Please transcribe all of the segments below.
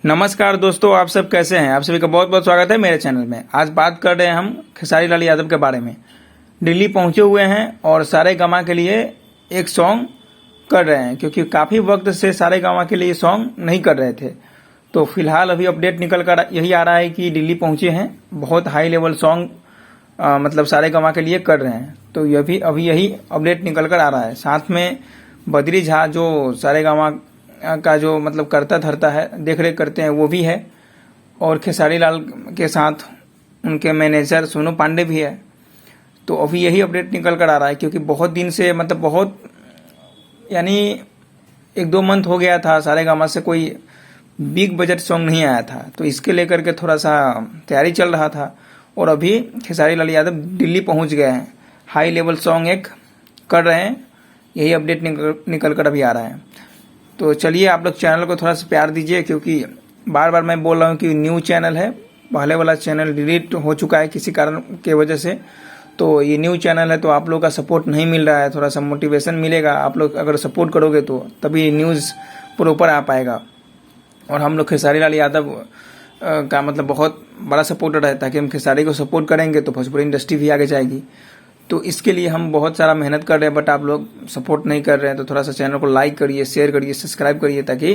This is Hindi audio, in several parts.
नमस्कार दोस्तों, आप सब कैसे हैं। आप सभी का बहुत बहुत स्वागत है मेरे चैनल में। आज बात कर रहे हैं हम खेसारी लाल यादव के बारे में। दिल्ली पहुंचे हुए हैं और सारे गामा के लिए एक सॉन्ग कर रहे हैं, क्योंकि काफ़ी वक्त से सारे गामा के लिए सॉन्ग नहीं कर रहे थे। तो फिलहाल अभी अपडेट निकल कर यही आ रहा है कि दिल्ली पहुंचे हैं, बहुत हाई लेवल सॉन्ग मतलब सारे गामा के लिए कर रहे हैं। तो यह भी अभी यही अपडेट निकल कर आ रहा है। साथ में बद्री झा जो सारे गामा का जो मतलब करता धरता है, देख रेख करते हैं, वो भी है। और खेसारी लाल के साथ उनके मैनेजर सोनू पांडे भी है। तो अभी यही अपडेट निकल कर आ रहा है, क्योंकि बहुत दिन से मतलब बहुत यानी 1-2 मंथ हो गया था सारे गामा से कोई बिग बजट सॉन्ग नहीं आया था। तो इसके लेकर के थोड़ा सा तैयारी चल रहा था। और अभी खेसारी लाल यादव दिल्ली पहुंच गए हैं, हाई लेवल सॉन्ग एक कर रहे हैं। यही अपडेट निकल कर अभी आ रहा है। तो चलिए, आप लोग चैनल को थोड़ा सा प्यार दीजिए, क्योंकि बार बार मैं बोल रहा हूँ कि न्यू चैनल है। पहले वाला चैनल डिलीट हो चुका है किसी कारण के वजह से। तो ये न्यू चैनल है, तो आप लोग का सपोर्ट नहीं मिल रहा है। थोड़ा सा मोटिवेशन मिलेगा, आप लोग अगर सपोर्ट करोगे तो तभी न्यूज़ प्रॉपर आ पाएगा। और हम लोग खेसारी लाल यादव का मतलब बहुत बड़ा सपोर्टर है, ताकि हम खेसारी को सपोर्ट करेंगे तो भोजपुरी इंडस्ट्री भी आगे जाएगी। तो इसके लिए हम बहुत सारा मेहनत कर रहे हैं, बट आप लोग सपोर्ट नहीं कर रहे हैं। तो थोड़ा सा चैनल को लाइक करिए, शेयर करिए, सब्सक्राइब करिए, ताकि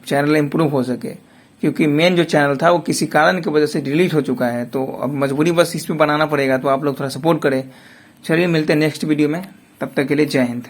चैनल इम्प्रूव हो सके। क्योंकि मेन जो चैनल था वो किसी कारण की वजह से डिलीट हो चुका है, तो अब मजबूरी बस इसमें बनाना पड़ेगा। तो आप लोग थोड़ा सपोर्ट करें। चलिए, मिलते हैं नेक्स्ट वीडियो में, तब तक के लिए जय हिंद।